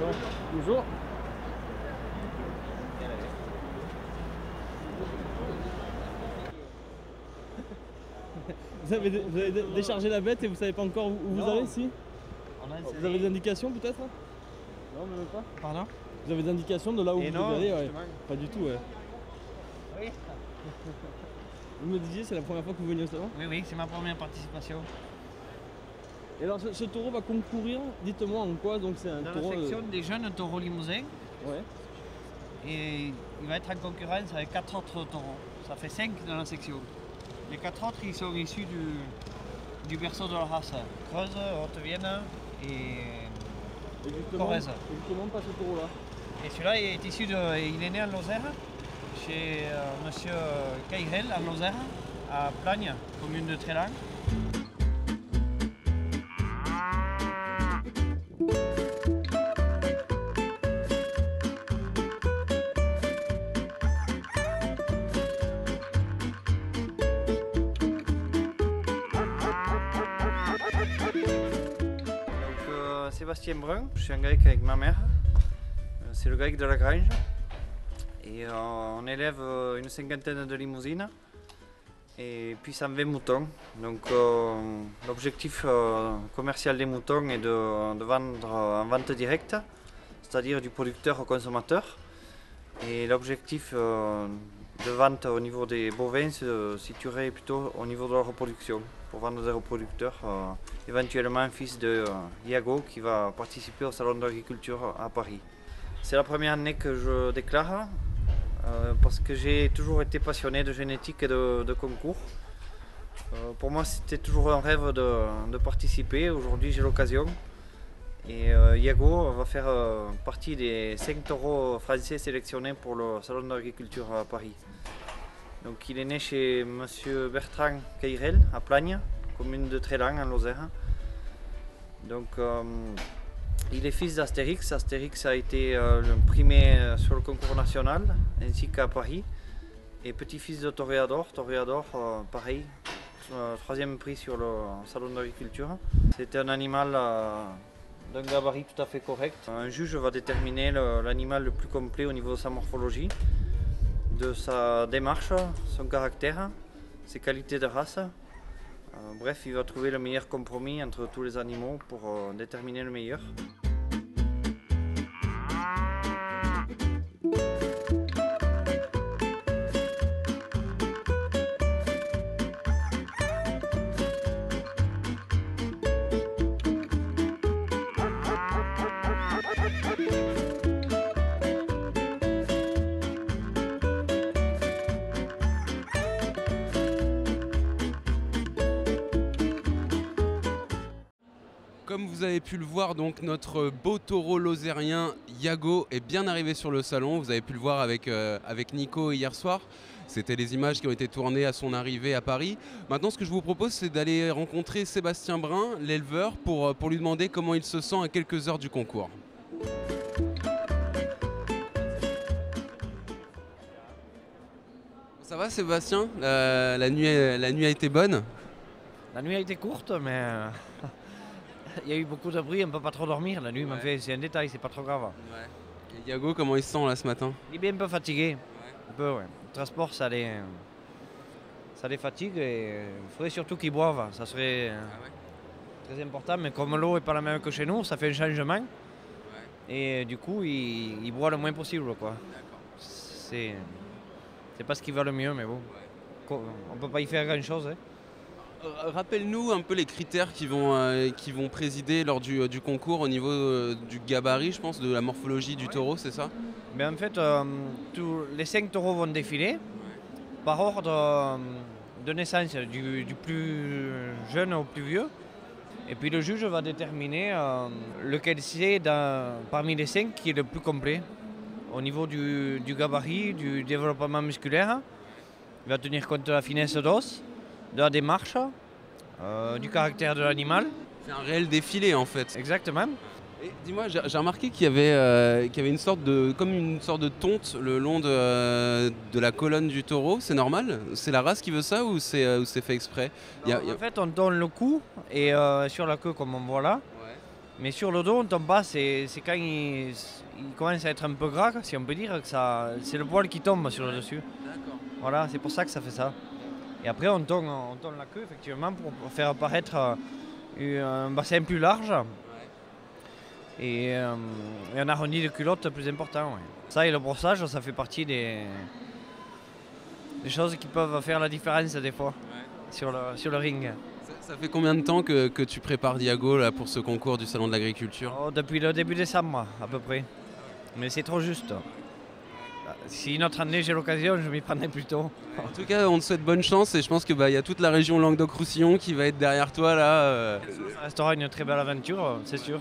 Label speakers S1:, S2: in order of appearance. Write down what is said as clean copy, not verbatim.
S1: Bon, bonjour. Vous avez déchargé la bête et vous savez pas encore où vous allez ici? Vous avez des indications peut-être? Non, même pas.
S2: Pardon?
S1: Vous avez des indications de là où vous devez aller? Ouais. Pas du tout, ouais.
S2: Oui.
S1: Vous me disiez, c'est la première fois que vous venez au salon?
S2: Oui, oui, c'est ma première participation.
S1: Et alors ce taureau va concourir, dites-moi en quoi, donc c'est un
S2: Dans
S1: taureau...
S2: la section des jeunes taureaux limousins.
S1: Ouais.
S2: Et il va être en concurrence avec 4 autres taureaux. Ça fait 5 dans la section. Les 4 autres, ils sont issus du berceau de la race. Creuse, Haute-Vienne et Corrèze.
S1: Et justement, pas ce taureau-là.
S2: Et celui-là est issu il est né en Lozère, chez monsieur Cairel en Lozère, à Plagne, commune de Trélan. Sébastien Brun, je suis en grec avec ma mère, c'est le grec de la Grange et on élève une cinquantaine de limousines et puis 120 moutons. Donc l'objectif commercial des moutons est de vendre en vente directe, c'est-à-dire du producteur au consommateur, et l'objectif de vente au niveau des bovins se situerait plutôt au niveau de la reproduction, pour vendre des reproducteurs, éventuellement un fils de Iago qui va participer au salon d'agriculture à Paris. C'est la première année que je déclare parce que j'ai toujours été passionné de génétique et de concours. Pour moi c'était toujours un rêve de participer, aujourd'hui j'ai l'occasion. Et Iago va faire partie des 5 taureaux français sélectionnés pour le salon d'agriculture à Paris. Donc il est né chez monsieur Bertrand Cairel à Plagne, commune de Trélan en Lozère. Donc il est fils d'Astérix. Astérix a été primé sur le concours national ainsi qu'à Paris. Et petit-fils de Toréador. Toréador, pareil, 3e prix sur le salon d'agriculture. C'était un animal d'un gabarit tout à fait correct. Un juge va déterminer l'animal le plus complet au niveau de sa morphologie, de sa démarche, son caractère, ses qualités de race. Bref, il va trouver le meilleur compromis entre tous les animaux pour déterminer le meilleur.
S3: Comme vous avez pu le voir, donc notre beau taureau lozérien Iago est bien arrivé sur le salon. Vous avez pu le voir avec Nico hier soir. C'était les images qui ont été tournées à son arrivée à Paris. Maintenant, ce que je vous propose, c'est d'aller rencontrer Sébastien Brun, l'éleveur, pour lui demander comment il se sent à quelques heures du concours. Ça va Sébastien? La nuit a été bonne?
S2: La nuit a été courte, mais il y a eu beaucoup de bruit, on ne peut pas trop dormir la nuit, mais
S3: Ouais.
S2: c'est un détail, c'est pas trop grave.
S3: Ouais. Et Iago, comment il se sent là ce matin?
S2: Il est bien un peu fatigué, un peu, ouais. Le transport, ça les fatigue et il faudrait surtout qu'ils boivent, ça serait très important, mais comme l'eau n'est pas la même que chez nous, ça fait un changement. Et du coup, ils boivent le moins possible, quoi. C'est pas ce qui va le mieux, mais bon, on peut pas y faire grand-chose. Hein.
S3: Rappelle-nous un peu les critères qui vont présider lors du concours au niveau du gabarit, je pense, de la morphologie du taureau, c'est ça?
S2: Mais en fait, les 5 taureaux vont défiler par ordre de naissance, du plus jeune au plus vieux. Et puis le juge va déterminer lequel c'est parmi les 5 qui est le plus complet. Au niveau du gabarit, du développement musculaire, il va tenir compte de la finesse d'os, de la démarche, du caractère de l'animal.
S3: C'est un réel défilé en fait.
S2: Exactement.
S3: Et dis-moi, j'ai remarqué qu'il y avait une sorte de tonte le long de la colonne du taureau. C'est normal? C'est la race qui veut ça ou c'est fait exprès?
S2: En fait, on donne le cou et sur la queue comme on voit là.
S3: Ouais.
S2: Mais sur le dos, on tombe pas, c'est quand il commence à être un peu gras, si on peut dire, que c'est le poil qui tombe sur le dessus.
S3: D'accord.
S2: Voilà, c'est pour ça que ça fait ça. Et après, on tourne la queue, effectivement, pour faire apparaître un bassin plus large. Et un arrondi de culotte plus important. Ouais. Ça et le brossage, ça fait partie des choses qui peuvent faire la différence des fois sur le ring.
S3: Ça fait combien de temps que tu prépares Diago là, pour ce concours du Salon de l'Agriculture?
S2: Depuis le début décembre, à peu près. Mais c'est trop juste. Si une autre année j'ai l'occasion, je m'y prendrai plus tôt.
S3: En tout cas, on te souhaite bonne chance et je pense qu'il y a toute la région Languedoc-Roussillon qui va être derrière toi là.
S2: Ça restera une très belle aventure, c'est sûr.